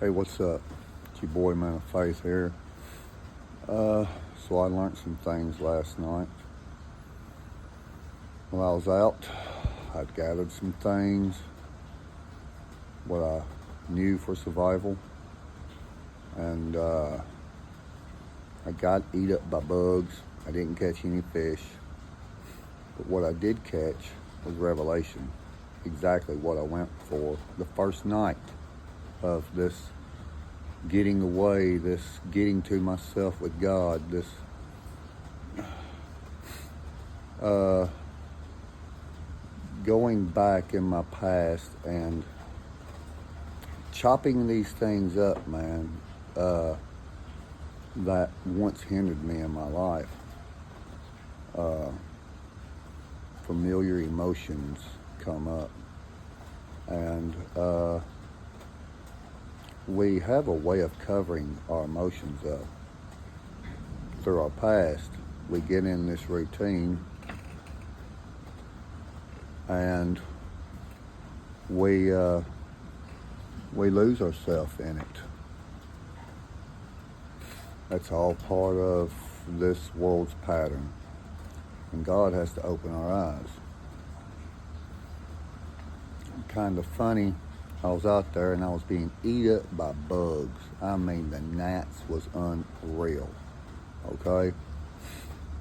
Hey, what's up? It's your boy Man of Faith here. So I learned some things last night. While I was out, I'd gathered some things, what I knew for survival, and I got eat up by bugs. I didn't catch any fish, but what I did catch was revelation. Exactly what I went for the first night of this getting away, this getting to myself with God, this going back in my past and chopping these things up, man, that once hindered me in my life. Familiar emotions come up, and we have a way of covering our emotions up. Through our past, we get in this routine and we lose ourselves in it. That's all part of this world's pattern, and God has to open our eyes. Kind of funny, I was out there and I was being eaten up by bugs. I mean, the gnats was unreal, okay?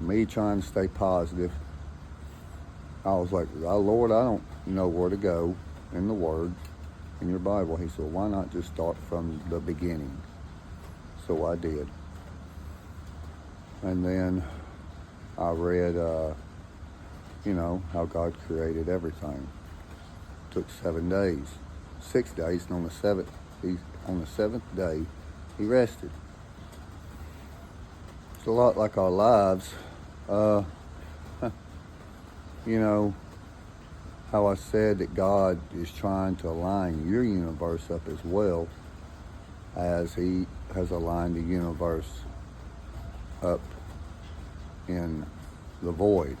Me trying to stay positive, I was like, oh, Lord, I don't know where to go in the Word, in your Bible. He said, well, why not just start from the beginning? So I did. And then I read, how God created everything. It took 7 days, 6 days, and on the seventh day, He rested. It's a lot like our lives. How I said that God is trying to align your universe up as well as He has aligned the universe up in the void.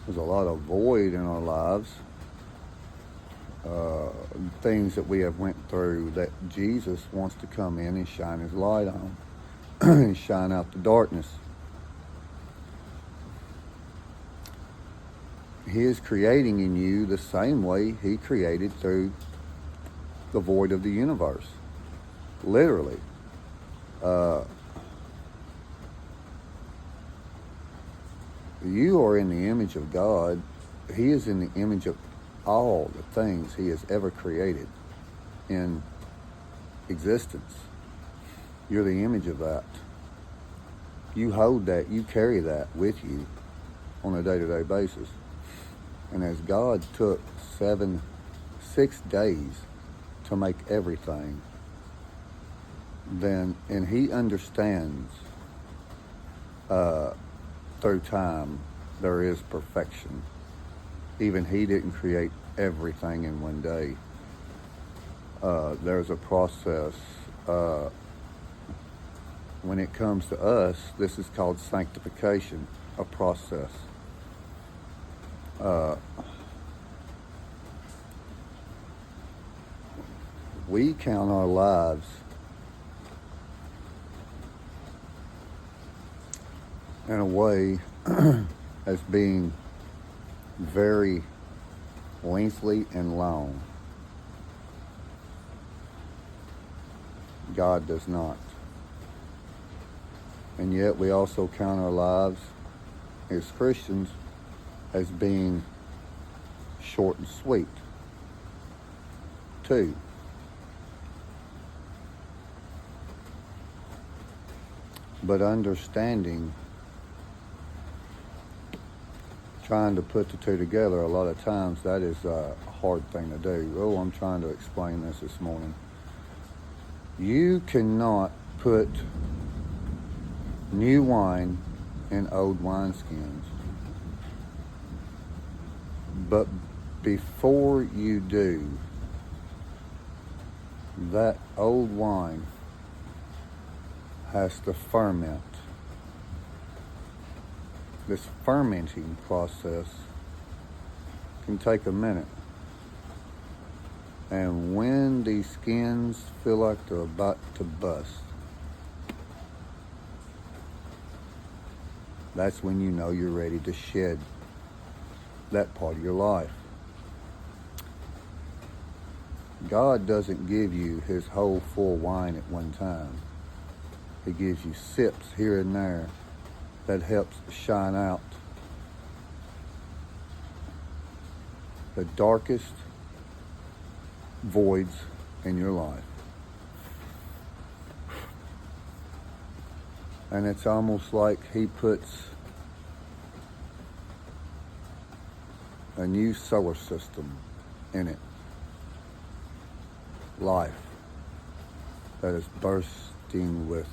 There's a lot of void in our lives, things that we have went through that Jesus wants to come in and shine His light on and shine out the darkness. He is creating in you the same way He created through the void of the universe. Literally. You are in the image of God. He is in the image of all the things He has ever created in existence. You're the image of that. You hold that, you carry that with you on a day-to-day basis. And as God took 6 days to make everything, and He understands through time there is perfection. Even He didn't create everything in one day. There's a process. When it comes to us, this is called sanctification, a process. We count our lives in a way as being very lengthy and long. God does not. And yet we also count our lives as Christians as being short and sweet, too. But understanding, trying to put the two together, a lot of times that is a hard thing to do. Oh, I'm trying to explain this morning. You cannot put new wine in old wineskins. But before you do, that old wine has to ferment. This fermenting process can take a minute. And when these skins feel like they're about to bust, that's when you know you're ready to shed that part of your life. God doesn't give you his whole full wine at one time. He gives you sips here and there that helps shine out the darkest voids in your life. And it's almost like he puts a new solar system in it. Life that is bursting with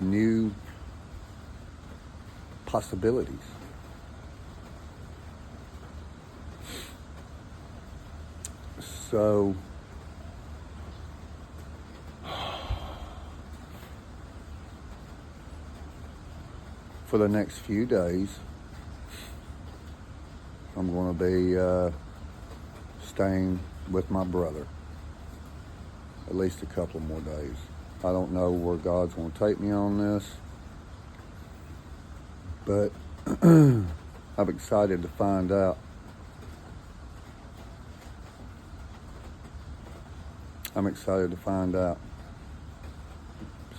new possibilities. So for the next few days, I'm going to be staying with my brother at least a couple more days. I don't know where God's going to take me on this, but I'm excited to find out. I'm excited to find out.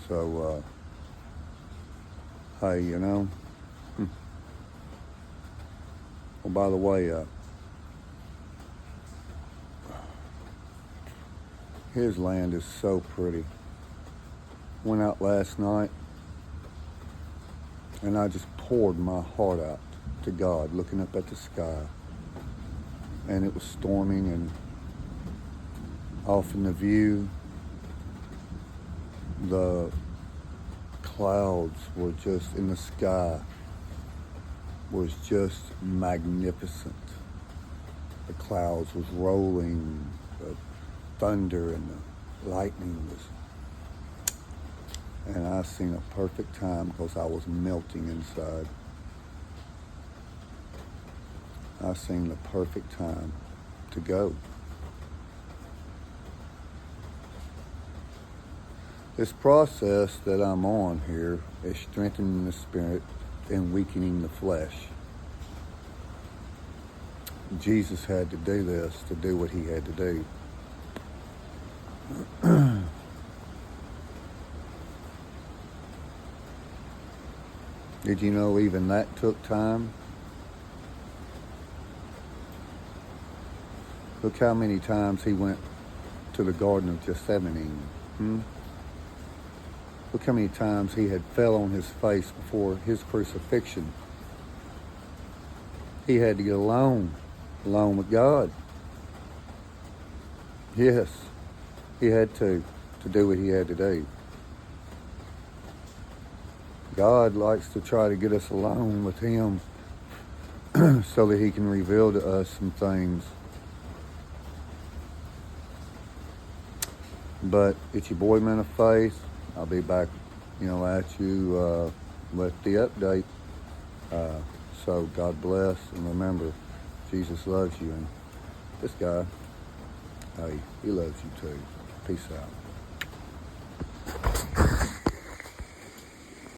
So, hey, you know. Well, by the way, his land is so pretty. Went out last night, and I just poured my heart out to God, looking up at the sky. And it was storming, and off in the view, the clouds were just in the sky, was just magnificent. The clouds was rolling, the thunder and the lightning was, and I seen a perfect time because I was melting inside. I seen the perfect time to go. This process that I'm on here is strengthening the spirit and weakening the flesh. Jesus had to do this to do what he had to do. Did you know even that took time? Look how many times he went to the Garden of Gethsemane. Look how many times he had fell on his face before his crucifixion. He had to get alone with God. Yes, he had to do what he had to do. God likes to try to get us alone with him so that he can reveal to us some things. But it's your boy, Man of Faith. I'll be back, at you with the update. So God bless, and remember, Jesus loves you, and this guy, hey, he loves you too. Peace out.